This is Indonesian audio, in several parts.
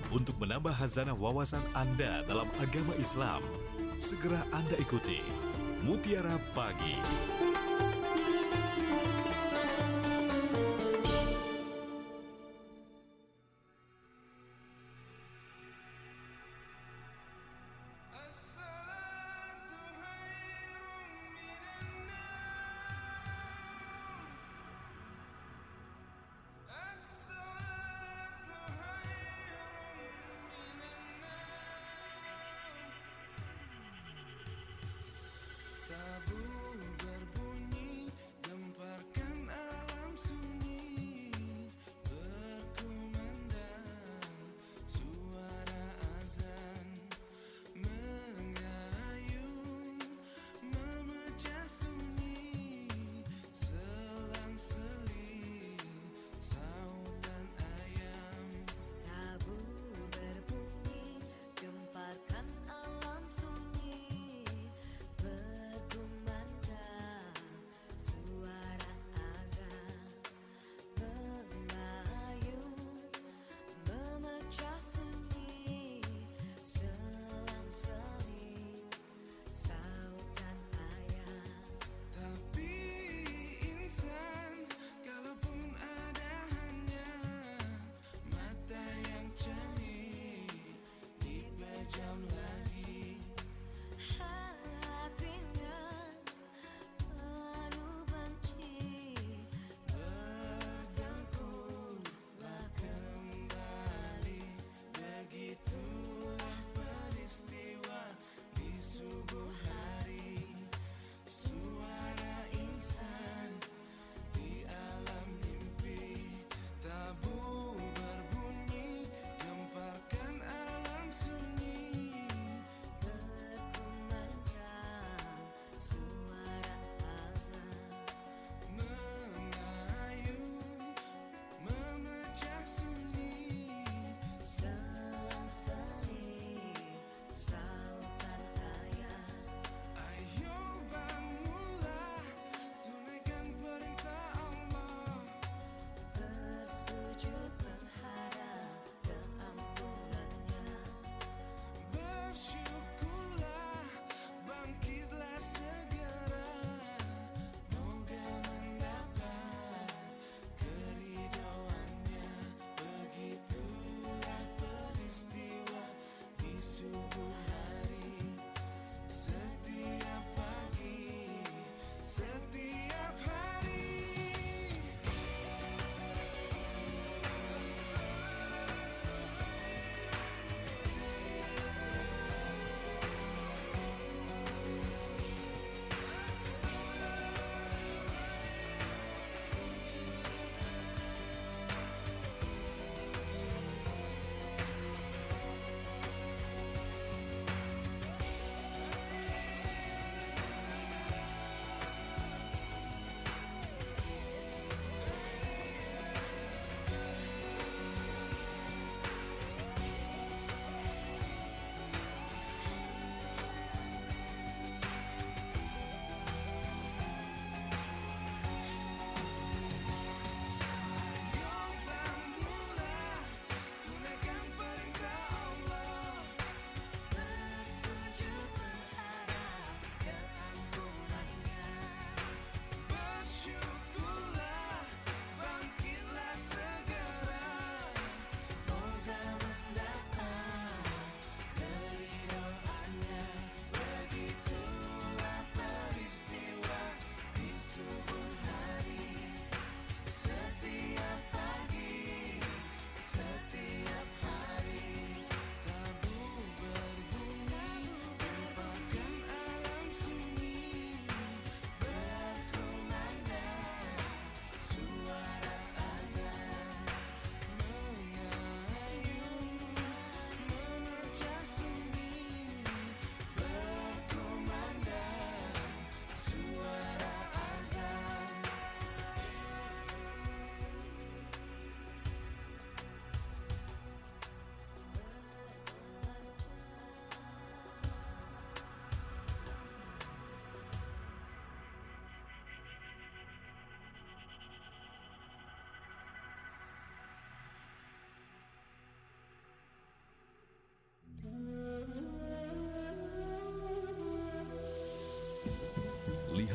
untuk menambah hazanah wawasan Anda dalam agama Islam. Segera Anda ikuti Mutiara Pagi. Tabu berbunyi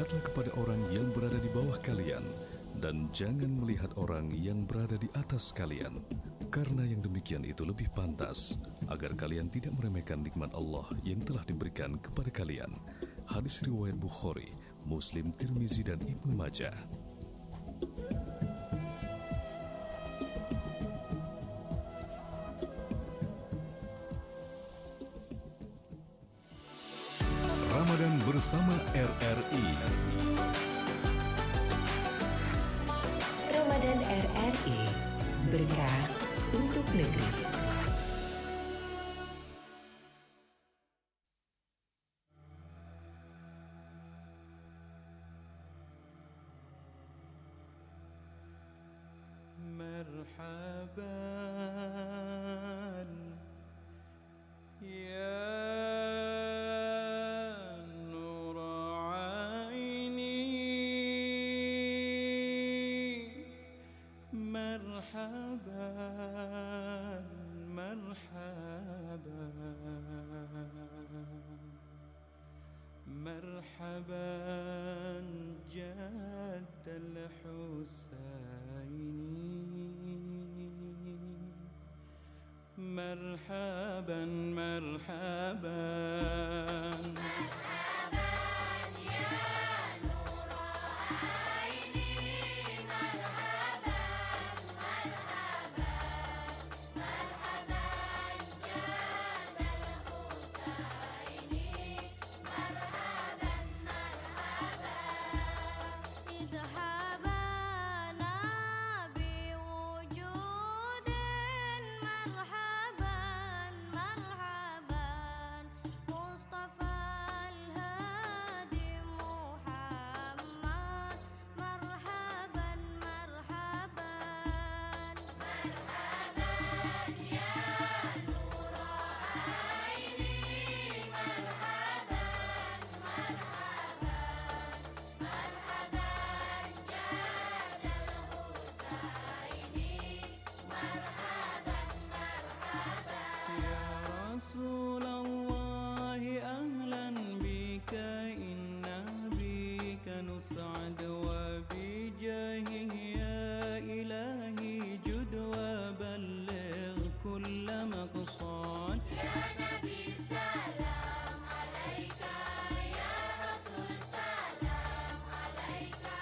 lihatlah kepada orang yang berada di bawah kalian, dan jangan melihat orang yang berada di atas kalian, karena yang demikian itu lebih pantas, agar kalian tidak meremehkan nikmat Allah yang telah diberikan kepada kalian. Hadis riwayat Bukhari, Muslim, Tirmizi, dan Ibnu Majah. Ramadan bersama RRI. Ramadan RRI, berkah untuk negeri. Marhaban ya nur aini, marhaban marhaban jaddal Husaini, marhaban marhaban marhaban ya nur aini, marhaban marhaban marhaban jaddal Husaini, marhaban marhaban idhabana biwujudin, marhaban marhaban Mustafa al-Hadi Muhammad, marhaban marhaban marhaban ya nur aini, marhaban marhaban marhaban jaddal Husaini, marhaban marhaban ya Rasulullah, ahlan bika inna bika nus'ad wa bijahihi ya ilahi jud wa balligh kulla maqsad. Ya Nabi salam alaika, ya Rasul salam alaika,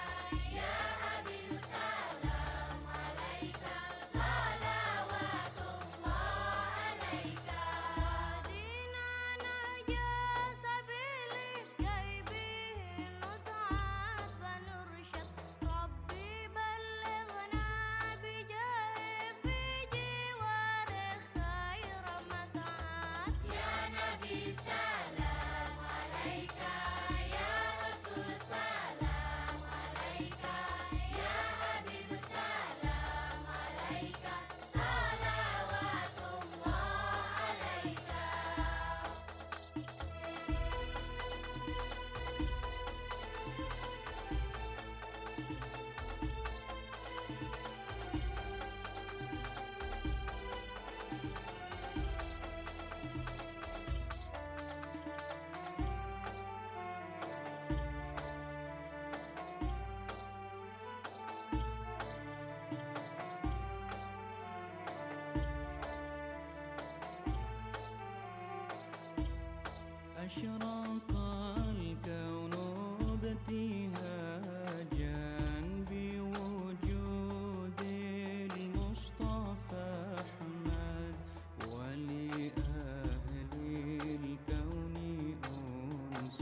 ya Habib salam alaika, salawatullah alaika. Wadina nahja sabili jaibihi nus'ad wa nursyad, Rabbi ballighna bijahi fi jiwarih khair mat'ad. Ya Nabi salam alaika, ya Rasul salam alaika, ya Habib salam alaika, salawatullah alaika. أشرق الكون ابتهاجا بوجود المصطفى أحمد، ولأهل الكون أنس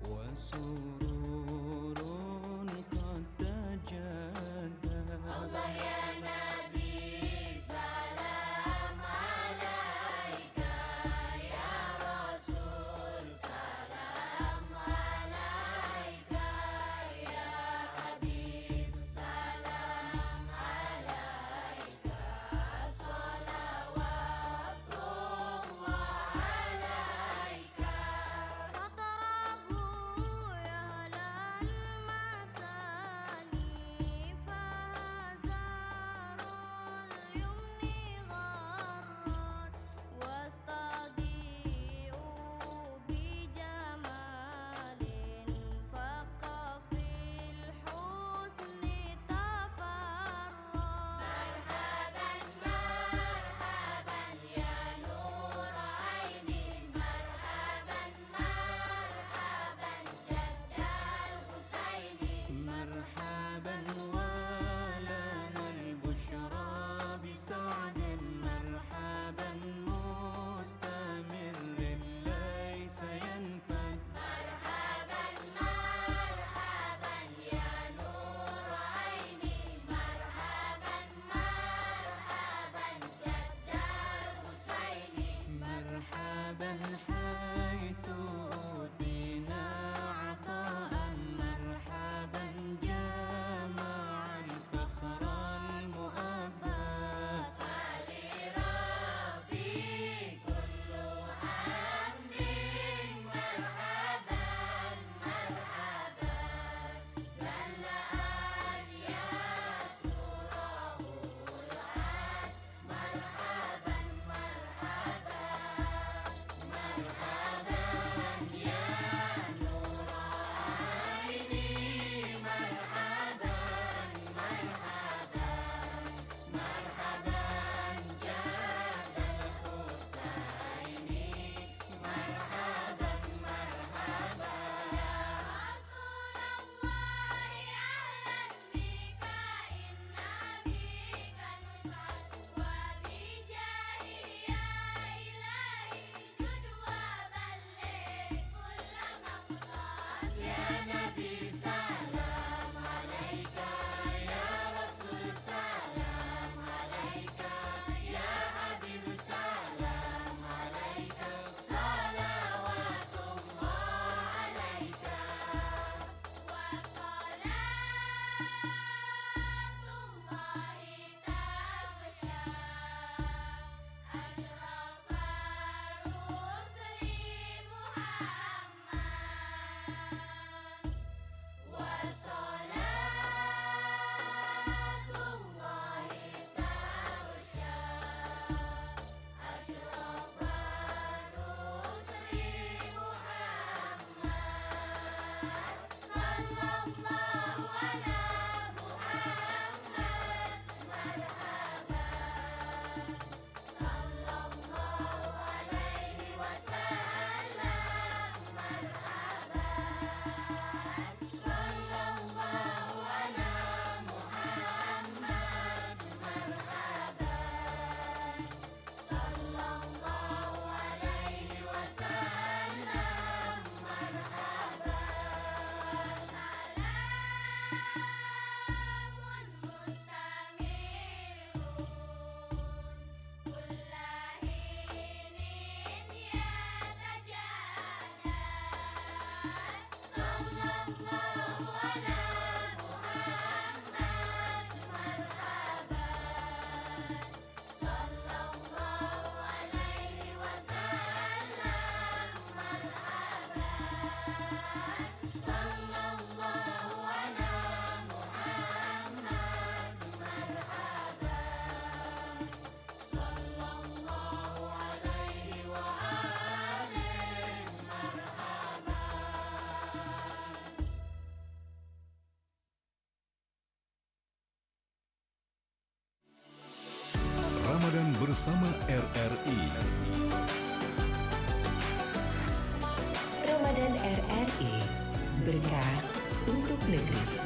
وسرور قد تجدد. Allah ya Nabi salam alaika, ya Rasul bersama RRI. Ramadan RRI, berkah untuk negeri.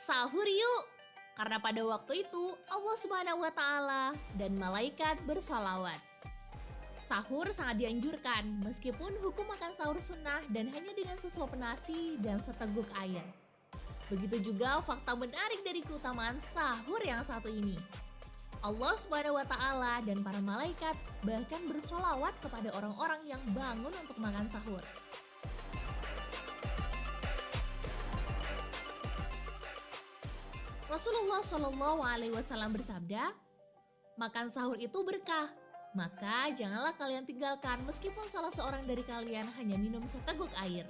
Sahur yuk! Karena pada waktu itu Allah Subhanahu wa Ta'ala dan malaikat bersolawat. Sahur sangat dianjurkan meskipun hukum makan sahur sunnah dan hanya dengan sesuap nasi dan seteguk air. Begitu juga fakta menarik dari keutamaan sahur yang satu ini. Allah Subhanahu wa Ta'ala dan para malaikat bahkan bersolawat kepada orang-orang yang bangun untuk makan sahur. Rasulullah Shallallahu Alaihi Wasallam bersabda, makan sahur itu berkah, maka janganlah kalian tinggalkan meskipun salah seorang dari kalian hanya minum seteguk air.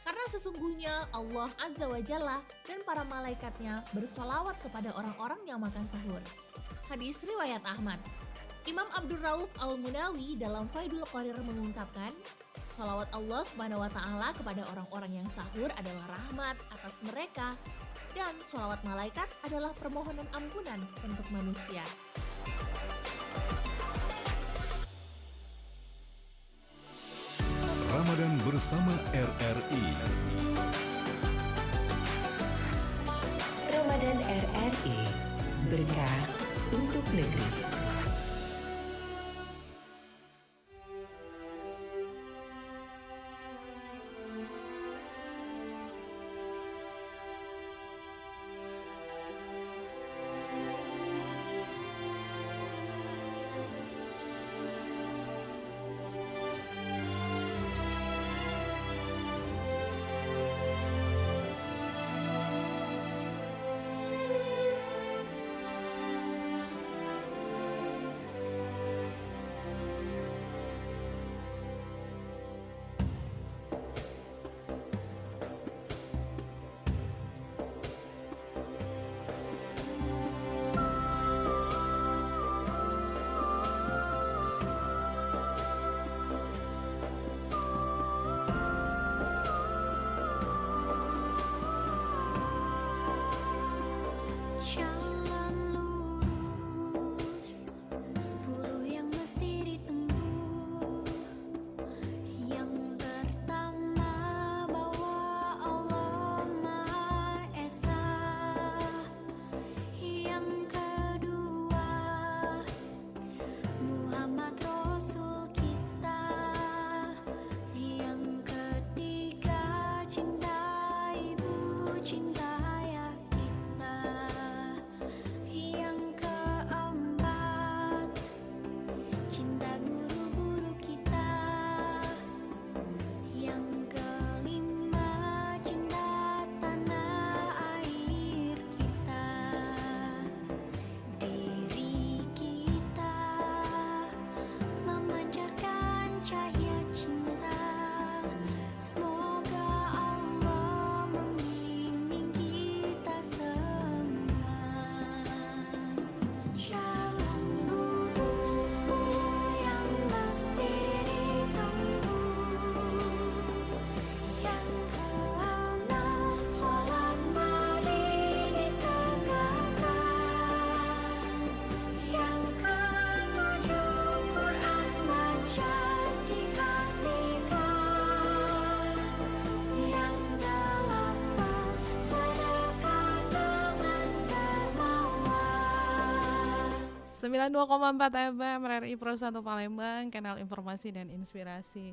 Karena sesungguhnya Allah Azza wa Jalla dan para malaikatnya bersolawat kepada orang-orang yang makan sahur. Hadis riwayat Ahmad. Imam Abdul Rauf Al-Munawi dalam Faidul Qadir mengungkapkan, sholawat Allah Subhanahu wa Ta'ala kepada orang-orang yang sahur adalah rahmat atas mereka, dan sholawat malaikat adalah permohonan ampunan untuk manusia. Ramadan bersama RRI. Ramadan RRI, berkah untuk negeri. Jalan lurus, 10 yang mesti ditempuh. Yang pertama bahwa Allah Maha Esa. Yang kedua Muhammad Rasul kita. Yang ketiga cinta ibu, cinta ayah kita. Yang keempat cinta guru-guru kita. Yang kelima cinta tanah air kita. Diri kita memancarkan cahaya cinta. Semoga Allah membimbing kita semua. Jalan lurus yang mesti ditempuh. Yang keenam sholat mari ditegakkan. Yang ketujuh Quran baca diartikan. Yang delapan sedekah dengan dermawan. 92,4 FM RRI Pro 1 Palembang, kanal informasi dan inspirasi.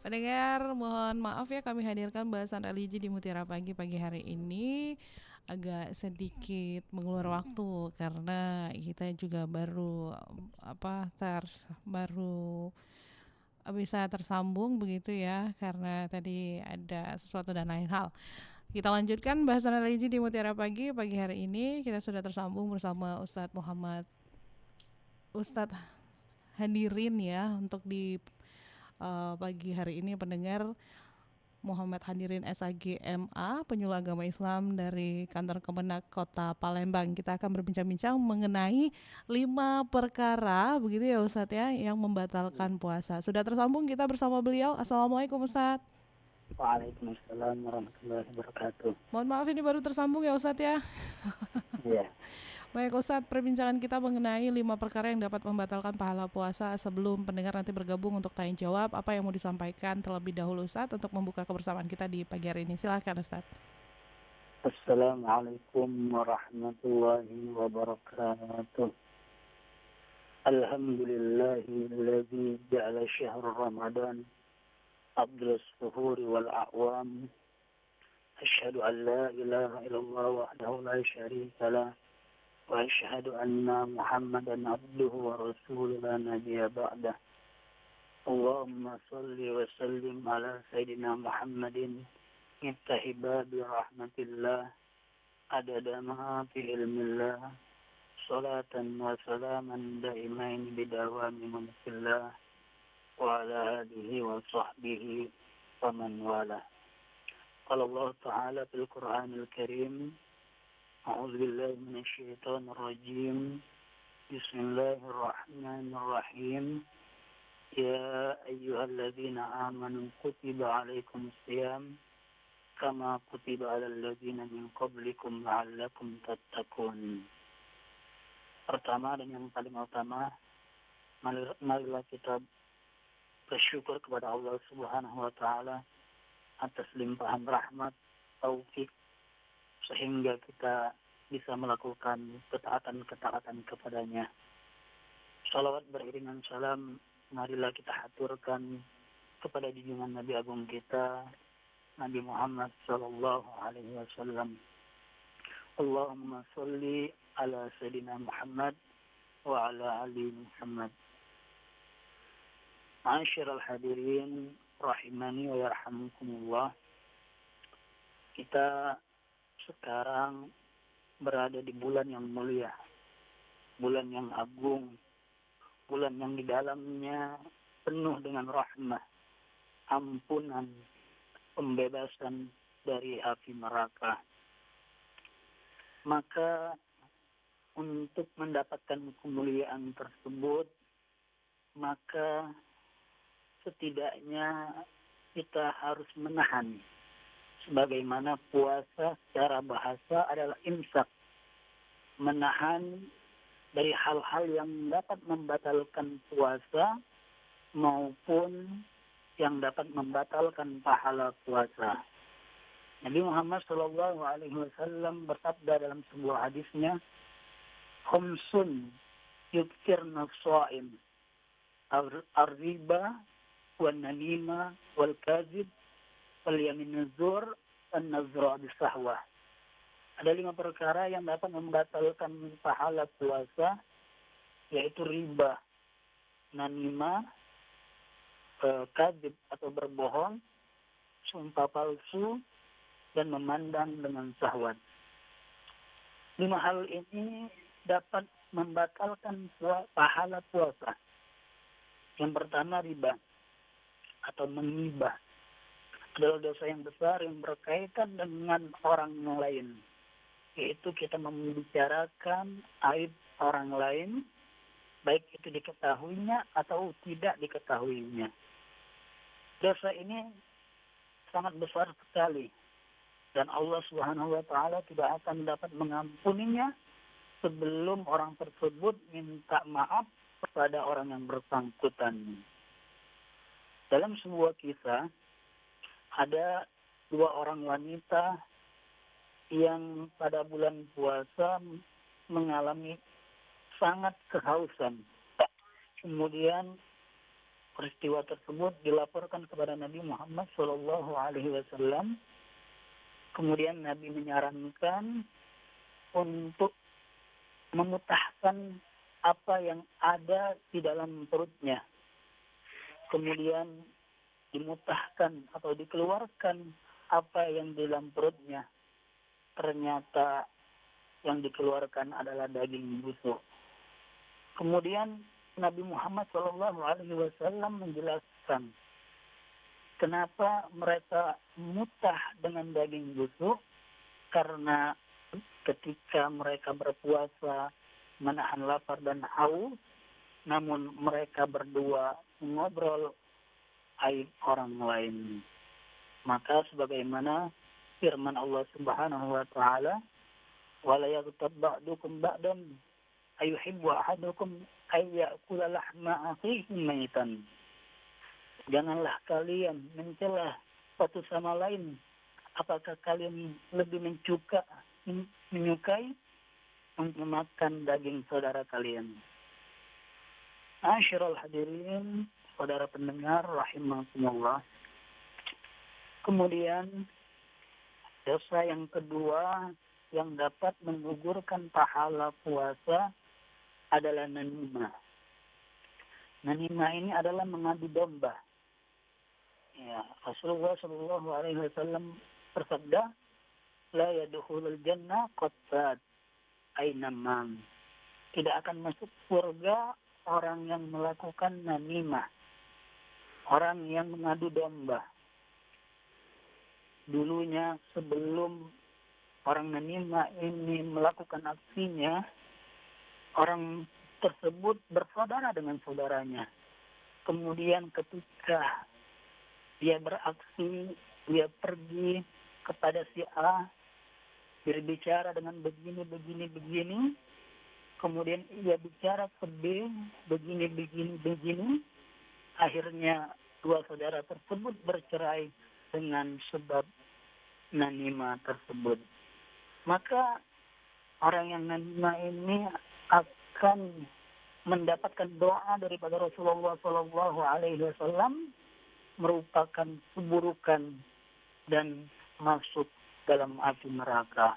Pendengar, mohon maaf ya kami hadirkan bahasan religi di Mutiara Pagi hari ini agak sedikit mengulur waktu karena kita juga baru bisa tersambung begitu ya, karena tadi ada sesuatu dan lain hal. Kita lanjutkan bahasan religi di Mutiara Pagi hari ini. Kita sudah tersambung bersama Ustadz Hadirin ya untuk di pagi hari ini, pendengar. Muhammad Hadirin SAG MA, penyuluh agama Islam dari Kantor Kemenak Kota Palembang. Kita akan berbincang-bincang mengenai 5 perkara begitu ya Ustadz ya yang membatalkan puasa. Sudah tersambung kita bersama beliau. Assalamualaikum Ustadz. Waalaikumsalam warahmatullahi wabarakatuh. Mohon maaf ini baru tersambung ya Ustadz ya. Iya. Baik Ustadz, perbincangan kita mengenai 5 perkara yang dapat membatalkan pahala puasa. Sebelum pendengar nanti bergabung untuk tanya jawab, apa yang mau disampaikan terlebih dahulu Ustadz untuk membuka kebersamaan kita di pagi hari ini? Silahkan Ustadz. Assalamualaikum warahmatullahi wabarakatuh. Alhamdulillahilladzi ja'ala syahr Ramadan afdalus shuhuri wal a'wam. Asyhadu an la ilaha illallah wahdahu la syarika lah wa asyhadu anna Muhammadan abduhu wa rasuluhu la nabiyya ba'dah. Allahumma shalli wa sallim ala sayyidina Muhammadin miftahil babi rahmatillah adada ma fi ilmillah salatan wa salaman daimain bidawami mulkillah wa ala alihi wa sahbihi wa man wala. Qala Allah Ta'ala fil Qur'anil Karim, a'udzu billahi minasy syaithanir rajim. Bismillahirrahmanirrahim. Ya ayyuhalladzina amanu kutiba 'alaikumus shiyam kama kutiba 'alal ladzina min qablikum la'allakum tattaqun. Pertama dan yang paling utama, marilah kita bersyukur kepada Allah Subhanahu wa taala atas limpahan rahmat, taufik sehingga kita bisa melakukan ketaatan-ketaatan kepadanya. Salawat beriringan salam marilah kita haturkan kepada junjungan Nabi Agung kita, Nabi Muhammad sallallahu alaihi wasallam. Allahumma sholli ala sayyidina Muhammad wa ala ali Muhammad. Ma'asyiral hadirin rahimani wa yarhamukumullah. Kita sekarang berada di bulan yang mulia, bulan yang agung, bulan yang di dalamnya penuh dengan rahmah, ampunan, pembebasan dari api neraka. Maka untuk mendapatkan kemuliaan tersebut, maka setidaknya kita harus menahan. Sebagaimana puasa secara bahasa adalah imsak, menahan dari hal-hal yang dapat membatalkan puasa maupun yang dapat membatalkan pahala puasa. Nabi Muhammad sallallahu alaihi wasallam bersabda dalam sebuah hadisnya, "Khamsun yukthirna shaim, ar-riba wan namima wal kadzib wal yamin zur wan nazra bisahwah." Ada 5 perkara yang dapat membatalkan pahala puasa, yaitu riba, namimah, kadzib atau berbohong, sumpah palsu, dan memandang dengan syahwat. 5 hal ini dapat membatalkan pahala puasa. Yang pertama, riba atau menghibah. Adalah dosa yang besar yang berkaitan dengan orang lain, yaitu kita membicarakan aib orang lain, baik itu diketahuinya atau tidak diketahuinya. Dosa ini sangat besar sekali, dan Allah Subhanahu wa taala tidak akan dapat mengampuninya sebelum orang tersebut minta maaf kepada orang yang bersangkutan. Dalam sebuah kisah, ada 2 orang wanita yang pada bulan puasa mengalami sangat kehausan. Kemudian peristiwa tersebut dilaporkan kepada Nabi Muhammad sallallahu alaihi wasallam. Kemudian Nabi menyarankan untuk memutahkan apa yang ada di dalam perutnya. Kemudian dimutahkan atau dikeluarkan apa yang di dalam perutnya. Ternyata yang dikeluarkan adalah daging busuk. Kemudian Nabi Muhammad SAW menjelaskan kenapa mereka mutah dengan daging busuk, karena ketika mereka berpuasa menahan lapar dan haus, namun mereka berdua mengobrol aib orang lain. Maka sebagaimana firman Allah Subhanahu wa taala, "Wala yaghtab ba'dukum ba'dan ayuhibbu ahadukum ay ya'kula lahma akhihi maitan." Janganlah kalian mencela satu sama lain Apakah kalian lebih menyukai memakan daging saudara kalian? Asyiral hadirin, saudara pendengar rahimakumullah. Kemudian dosa yang kedua yang dapat menggugurkan pahala puasa adalah namimah. Namimah ini adalah mengadu domba. Ya, Rasulullah Shallallahu Alaihi Wasallam bersabda, la yadkhulul jannah qattat ainamam. Tidak akan masuk surga orang yang melakukan namimah, orang yang mengadu domba. Dulunya sebelum orang namimah ini melakukan aksinya, orang tersebut bersaudara dengan saudaranya. Kemudian ketika dia beraksi, dia pergi kepada si A, berbicara dengan begini. Kemudian ia bicara ke B, begini. Akhirnya dua saudara tersebut bercerai dengan sebab namimah tersebut. Maka orang yang namimah ini akan mendapatkan doa daripada Rasulullah Shallallahu Alaihi Wasallam, merupakan keburukan dan masuk dalam api neraka.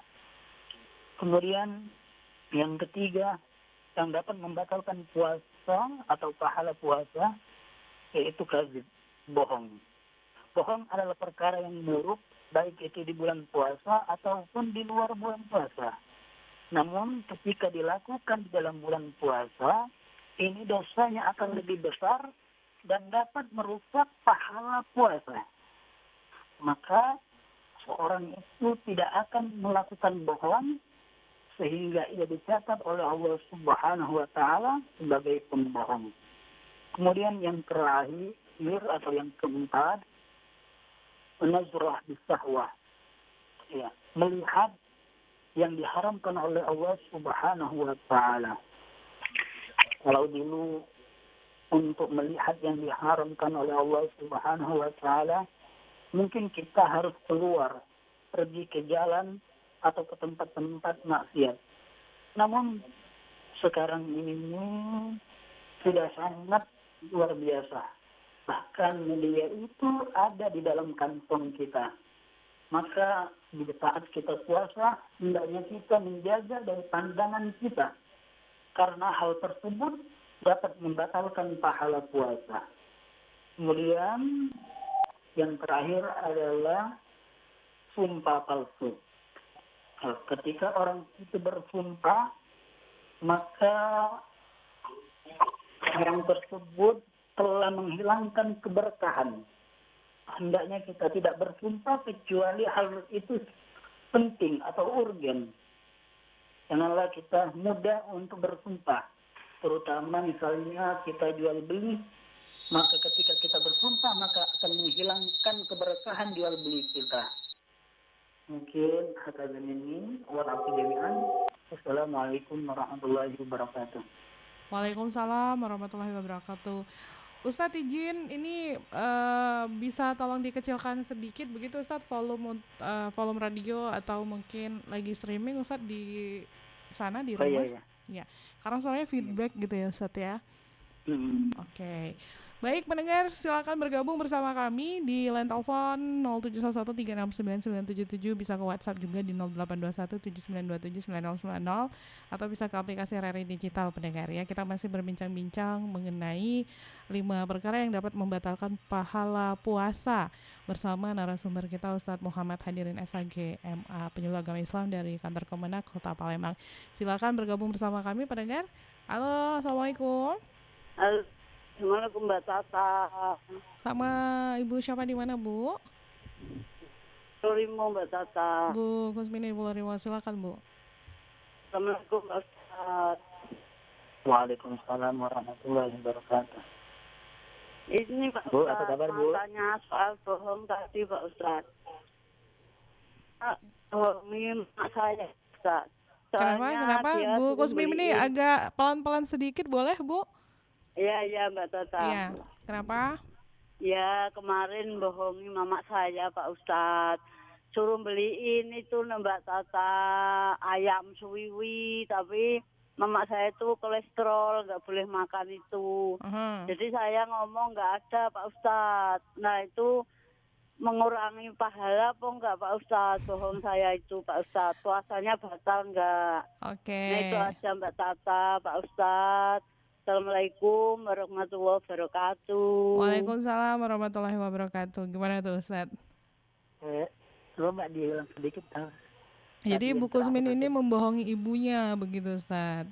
Kemudian yang ketiga yang dapat membatalkan puasa atau pahala puasa yaitu kadzib, bohong. Bohong adalah perkara yang buruk, baik itu di bulan puasa ataupun di luar bulan puasa. Namun ketika dilakukan di dalam bulan puasa, ini dosanya akan lebih besar dan dapat merusak pahala puasa. Maka seorang itu tidak akan melakukan bohong sehingga ia dicatat oleh Allah Subhanahu wa taala sebagai pembohong. Kemudian yang terakhir atau yang keempat, nazrah bisahwah. Ya, melihat yang diharamkan oleh Allah Subhanahu wa taala. Kalau dulu untuk melihat yang diharamkan oleh Allah Subhanahu wa taala, mungkin kita harus keluar, pergi ke jalan atau ke tempat-tempat maksiat. Namun sekarang ini sudah sangat luar biasa. Bahkan media itu ada di dalam kantong kita. Maka di saat kita puasa, hendaknya kita menjaga dari pandangan kita. Karena hal tersebut dapat membatalkan pahala puasa. Kemudian yang terakhir adalah sumpah palsu. Ketika orang itu bersumpah, maka orang tersebut telah menghilangkan keberkahan. Hendaknya kita tidak bersumpah kecuali hal itu penting atau urgen. Janganlah kita mudah untuk bersumpah. Terutama misalnya kita jual beli, maka ketika kita bersumpah maka akan menghilangkan keberkahan jual beli kita. Mungkin hakaza minni wal afu jami'an. Assalamualaikum warahmatullahi wabarakatuh. Waalaikumsalam warahmatullahi wabarakatuh. Ustadz izin ini bisa tolong dikecilkan sedikit begitu Ustadz volume radio atau mungkin lagi streaming Ustadz di sana di rumah. Iya. Ya, karena suaranya feedback gitu ya Ustadz ya. Oke. Baik pendengar, silakan bergabung bersama kami di line telepon 0711369977, bisa ke WhatsApp juga di 082179279090 atau bisa ke aplikasi RRI Digital pendengar ya. Kita masih berbincang-bincang mengenai 5 perkara yang dapat membatalkan pahala puasa bersama narasumber kita Ustadz Muhammad Hadirin SAG MA, penyuluh agama Islam dari Kantor Kemenak Kota Palembang. Silakan bergabung bersama kami pendengar. Halo, assalamualaikum. Assalamualaikum Mbak Tata. Sama Ibu siapa di mana Bu? Lorimo Mbak Tata. Bu Kusmini Ibu Lorimo, silakan Bu. Assalamualaikum Mbak Ustaz. Waalaikumsalam warahmatullahi wabarakatuh. Ini Pak Bu, Ustaz, apa kabar Bu? tanya soal bohong tadi Pak Ustaz. Bohongin mak saya Ustaz. Kenapa? Dia Bu suruh Kusmini ini beliin. agak pelan-pelan sedikit boleh Bu? Iya Mbak Tata. Iya. Kenapa? Ya kemarin bohongi mama saya Pak Ustadz. suruh beliin itu Mbak Tata ayam suwiwi, tapi mama saya itu kolesterol, nggak boleh makan itu. Jadi saya ngomong nggak ada Pak Ustadz. Nah itu mengurangi pahala apa enggak Pak Ustadz? Bohong saya itu Pak Ustadz. Puasanya batal enggak? Oke. Nah itu aja Mbak Tata, Pak Ustadz. Assalamualaikum warahmatullahi wabarakatuh. Waalaikumsalam warahmatullahi wabarakatuh. Gimana tuh Ustaz? Coba diulang sedikit. Jadi Tadi Bu yang Kusmin terakhir ini itu. membohongi ibunya begitu Ustaz.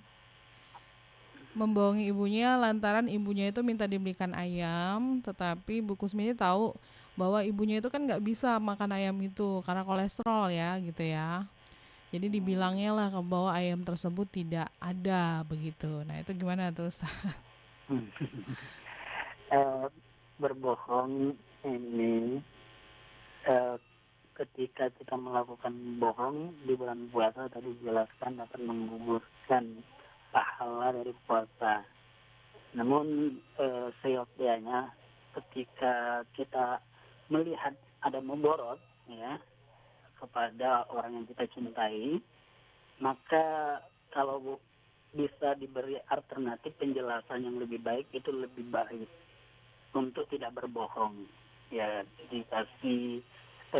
Membohongi ibunya lantaran ibunya itu minta dibelikan ayam, tetapi Bu Kusmin ini tahu bahwa ibunya itu kan nggak bisa makan ayam itu karena kolesterol ya gitu ya. Jadi dibilangnya lah bahwa ayam tersebut tidak ada begitu. Nah itu gimana tuh Ustaz? Berbohong ini ketika kita melakukan bohong di bulan puasa tadi dijelaskan akan menggugurkan pahala dari puasa. Namun seyogyanya ketika kita melihat ada mudarat ya kepada orang yang kita cintai, maka kalau bisa diberi alternatif penjelasan yang lebih baik, itu lebih baik untuk tidak berbohong. Ya, dikasih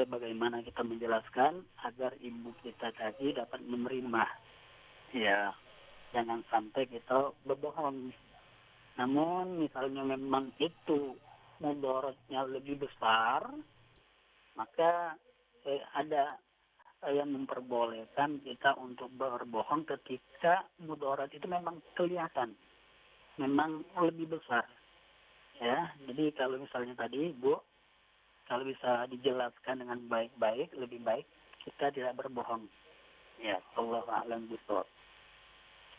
bagaimana kita menjelaskan agar ibu kita tadi dapat menerima. Ya, jangan sampai kita berbohong. Namun misalnya memang itu mudaratnya lebih besar, maka ada yang memperbolehkan kita untuk berbohong ketika mudarat itu memang kelihatan, memang lebih besar. Ya, jadi kalau misalnya tadi Bu, kalau bisa dijelaskan dengan baik-baik, lebih baik kita tidak berbohong. Ya, Allahu a'lam bishawab.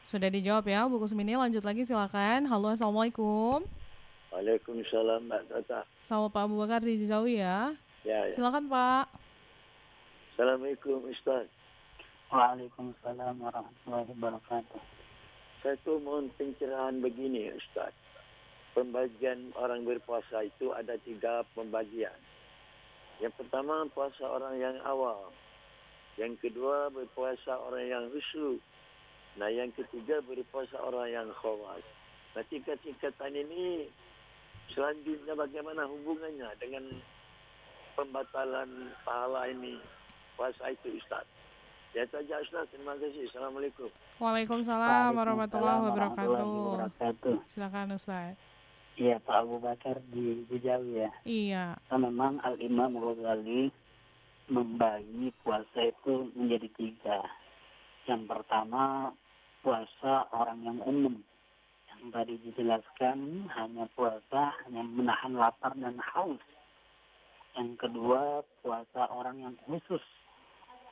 Sudah dijawab ya Bu Kusmini, lanjut lagi silakan. Halo, Assalamualaikum. Waalaikumsalam Mbak Tata. Sama Pak Abu Bakar di Jawi ya. Ya. Silakan Pak. Assalamualaikum Ustaz. Waalaikumsalam warahmatullahi wabarakatuh. Saya tuh mohon pencerahan begini Ustaz. Pembagian orang berpuasa itu ada 3 pembagian. Yang pertama puasa orang yang awam. Yang kedua berpuasa orang yang khusyuk. Nah yang ketiga berpuasa orang yang khawas. Nah tingkat-tingkatan ini selanjutnya bagaimana hubungannya dengan pembatalan pahala ini puasa itu Ustaz? Ya saja Ustaz, terima kasih. Assalamualaikum. Waalaikumsalam warahmatullahi wabarakatuh. wabarakatuh. Silakan Ustaz. Iya, Pak Abu Bakar di Jawi ya. Iya. Nah, memang Al-Imam Ghazali membagi puasa itu menjadi 3. Yang pertama puasa orang yang umum. Yang tadi dijelaskan hanya puasa hanya menahan lapar dan haus. Yang kedua puasa orang yang khusus.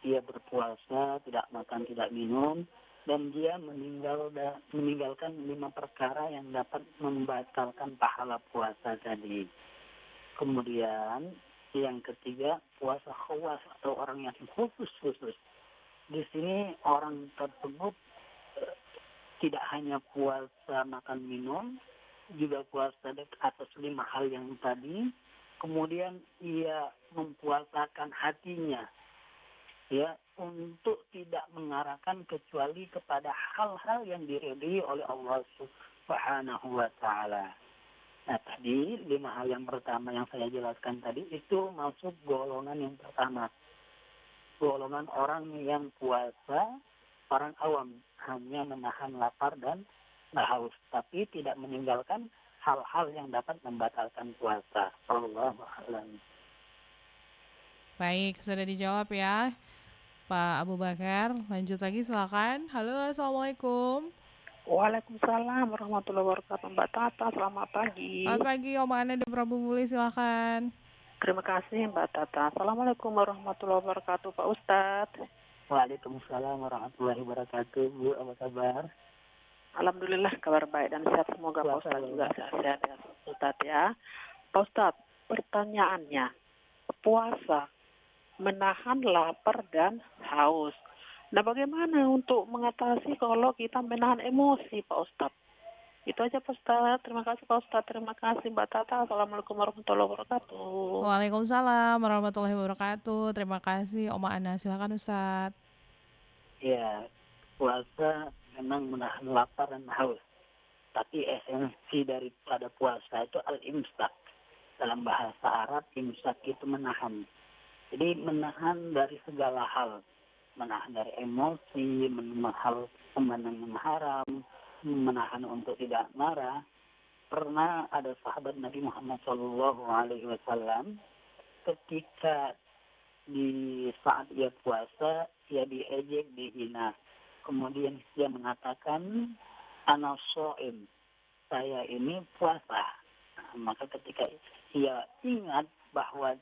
Dia berpuasa, tidak makan, tidak minum, dan dia meninggalkan 5 perkara yang dapat membatalkan pahala puasa tadi. Kemudian yang ketiga puasa khawas atau orang yang khusus. Di sini orang tersebut tidak hanya puasa makan minum, juga puasa atas 5 hal yang tadi. Kemudian ia mempuasakan hatinya ya untuk tidak mengarahkan kecuali kepada hal-hal yang diridhai oleh Allah Subhanahu wa taala. Nah, tadi 5 hal yang pertama yang saya jelaskan tadi itu masuk golongan yang pertama. Golongan orang yang puasa, orang awam, hanya menahan lapar dan haus, tapi tidak meninggalkan hal-hal yang dapat membatalkan puasa. Allahu a'lam. Baik, sudah dijawab ya Pak Abu Bakar. Lanjut lagi silakan. Halo, Assalamualaikum. Waalaikumsalam warahmatullahi wabarakatuh. Mbak Tata, selamat pagi. Selamat pagi, Om Ana di Prabu Muli, silakan. Terima kasih Mbak Tata. Assalamualaikum warahmatullahi wabarakatuh, Pak Ustadz. Waalaikumsalam warahmatullahi wabarakatuh. Bu, apa kabar? Alhamdulillah kabar baik dan sehat. Semoga Pak Ustadz juga sehat ya Ustadz ya. Pak Ustadz, pertanyaannya, puasa menahan lapar dan haus. Nah, bagaimana untuk mengatasi kalau kita menahan emosi, Pak Ustadz? Itu aja Pak Ustadz. Terima kasih Pak Ustadz. Terima kasih Mbak Tata. Assalamualaikum warahmatullahi wabarakatuh. Waalaikumsalam warahmatullahi wabarakatuh. Terima kasih Oma Ana. Silakan Ustadz. Ya, puasa memang menahan lapar dan haus. Tapi esensi daripada puasa itu al-imsak. Dalam bahasa Arab, imsak itu menahan. Jadi menahan dari segala hal. Menahan dari emosi, menahan pemandangan haram, menahan untuk tidak marah. Pernah ada sahabat Nabi Muhammad SAW ketika di saat ia puasa, ia diejek, dihina. Kemudian dia mengatakan, ana shaim, saya ini puasa. Maka ketika ia ingat bahwa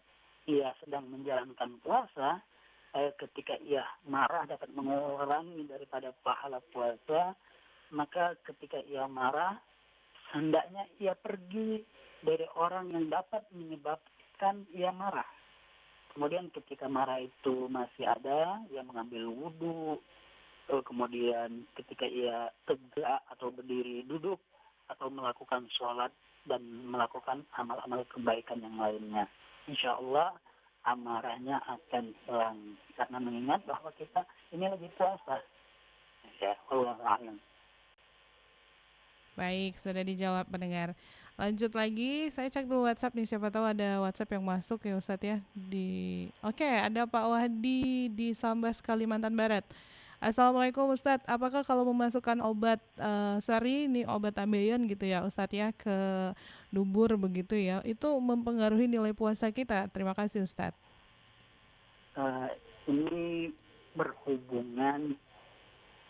ia sedang menjalankan puasa, ketika ia marah dapat mengurangi daripada pahala puasa, maka ketika ia marah, hendaknya ia pergi dari orang yang dapat menyebabkan ia marah. Kemudian ketika marah itu masih ada, ia mengambil wudhu. Kemudian ketika ia tegak atau berdiri duduk atau melakukan sholat dan melakukan amal-amal kebaikan yang lainnya, insya Allah amarahnya akan hilang karena mengingat bahwa kita ini lagi puasa. Ya, Allah a'lam. Baik, sudah dijawab pendengar. Lanjut lagi, saya cek dulu WhatsApp nih, siapa tahu ada WhatsApp yang masuk ya Ustadz ya. Oke, ada Pak Wahdi di Sambas, Kalimantan Barat. Assalamualaikum Ustadz, apakah kalau memasukkan obat sari, ini obat ambeien gitu ya Ustadz ya, ke dubur begitu ya, itu mempengaruhi nilai puasa kita? Terima kasih Ustadz. Ini berhubungan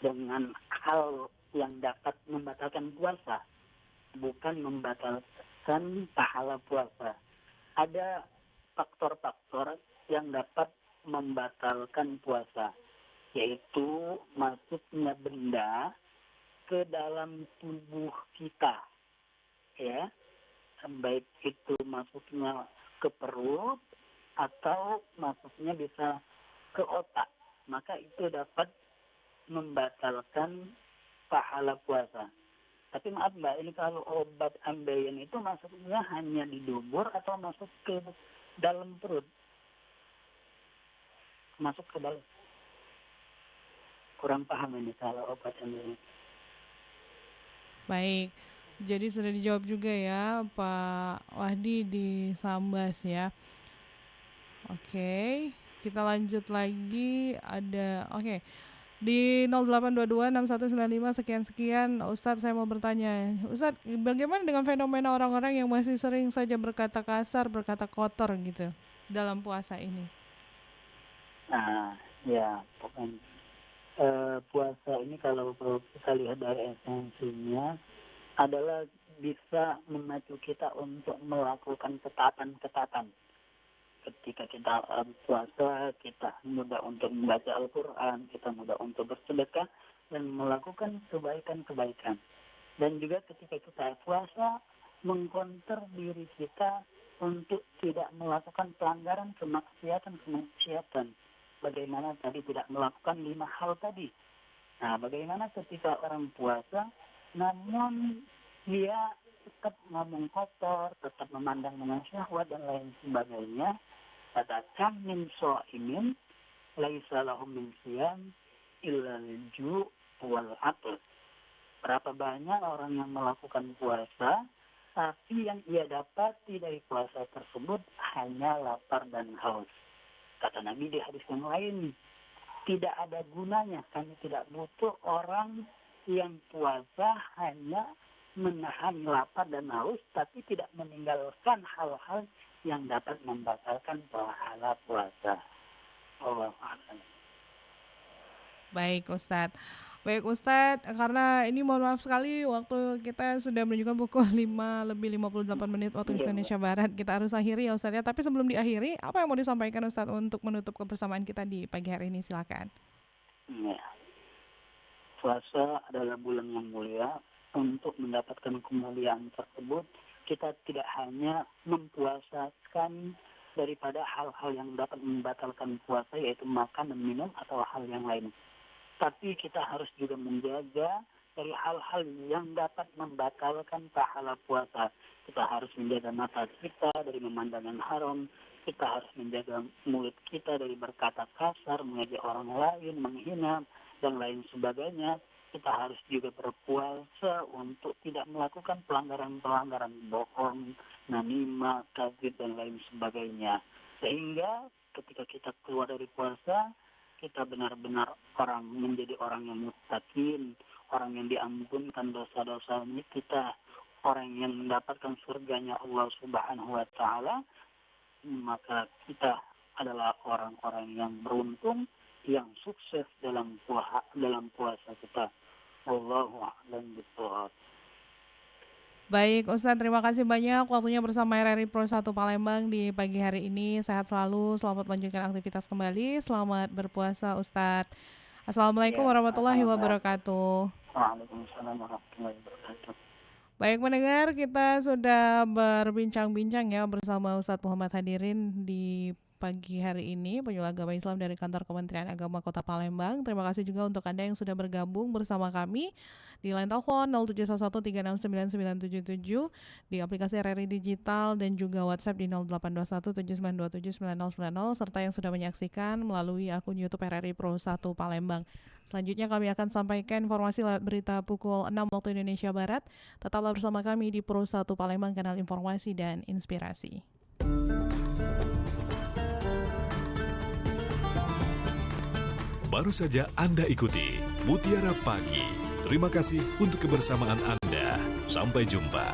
dengan hal yang dapat membatalkan puasa, bukan membatalkan pahala puasa. Ada faktor-faktor yang dapat membatalkan puasa, yaitu masuknya benda ke dalam tubuh kita, ya, baik itu masuknya ke perut atau masuknya bisa ke otak, maka itu dapat membatalkan pahala puasa. Tapi maaf Mbak, ini kalau obat ambeien itu masuknya hanya di dubur atau masuk ke dalam perut? Masuk ke dalam. Kurang paham ini kalau obat ambeien. Baik, jadi sudah dijawab juga ya Pak Wahdi di Sambas ya. Oke, kita lanjut lagi. Di 08226195 sekian-sekian, Ustadz saya mau bertanya, Ustadz bagaimana dengan fenomena orang-orang yang masih sering saja berkata kasar, berkata kotor gitu dalam puasa ini? Nah, ya pokoknya puasa ini kalau kita lihat dari esensinya adalah bisa memacu kita untuk melakukan ketaatan-ketaatan. Ketika kita puasa, kita mudah untuk membaca Al-Quran, kita mudah untuk bersedekah dan melakukan kebaikan-kebaikan. Dan juga ketika kita puasa, mengkonter diri kita untuk tidak melakukan pelanggaran kemaksiatan. Bagaimana tadi tidak melakukan 5 hal tadi. Nah, bagaimana ketika orang puasa, namun dia tetap ngomong kotor, tetap memandang dengan syahwat dan lain sebagainya. Katakan min sha'imin laisa lahum min siyam illa al-ju' wal 'aths. Berapa banyak orang yang melakukan puasa, tapi yang ia dapati dari puasa tersebut hanya lapar dan haus. Kata Nabi di hadis yang lain, tidak ada gunanya, kami tidak butuh orang yang puasa hanya menahan lapar dan haus, tapi tidak meninggalkan hal-hal yang dapat membatalkan pahala puasa. Allah a'lam. Baik Ustadz, karena ini mohon maaf sekali waktu kita sudah menunjukkan pukul 5:58 waktu Indonesia Barat. Kita harus akhiri ya Ustadz ya. Tapi sebelum diakhiri, apa yang mau disampaikan Ustadz untuk menutup kebersamaan kita di pagi hari ini? Silakan. Ya. Puasa adalah bulan yang mulia. Untuk mendapatkan kemuliaan tersebut, kita tidak hanya mempuasakan daripada hal-hal yang dapat membatalkan puasa, yaitu makan dan minum atau hal yang lain. Tapi kita harus juga menjaga dari hal-hal yang dapat membatalkan pahala puasa. Kita harus menjaga mata kita dari memandang yang haram. Kita harus menjaga mulut kita dari berkata kasar, mengejek orang lain, menghina, dan lain sebagainya. Kita harus juga berpuasa untuk tidak melakukan pelanggaran-pelanggaran bohong, namimah, kadzib, dan lain sebagainya. Sehingga ketika kita keluar dari puasa, kita benar-benar menjadi orang yang muttaqin, orang yang diampunkan dosa-dosanya kita, orang yang mendapatkan surganya Allah Subhanahu wa Ta'ala. Maka kita adalah orang-orang yang beruntung, yang sukses dalam puasa kita. Wallahu a'lam bishawab. Baik Ustadz, terima kasih banyak waktunya bersama RRI Pro 1 Palembang di pagi hari ini. Sehat selalu, selamat melanjutkan aktivitas kembali. Selamat berpuasa Ustadz. Assalamualaikum warahmatullahi wabarakatuh. Waalaikumsalam warahmatullahi wabarakatuh. Baik mendengar, kita sudah berbincang-bincang ya bersama Ustadz Muhammad Hadirin di pagi hari ini, penyuluh agama Islam dari Kantor Kementerian Agama Kota Palembang. Terima kasih juga untuk Anda yang sudah bergabung bersama kami di line telepon 0711369977, di aplikasi RRI Digital dan juga WhatsApp di 082179279090, serta yang sudah menyaksikan melalui akun YouTube RRI Pro 1 Palembang. Selanjutnya kami akan sampaikan informasi lewat berita pukul 6 waktu Indonesia Barat. Tetaplah bersama kami di Pro 1 Palembang, kanal informasi dan inspirasi. Baru saja Anda ikuti Mutiara Pagi. Terima kasih untuk kebersamaan Anda. Sampai jumpa.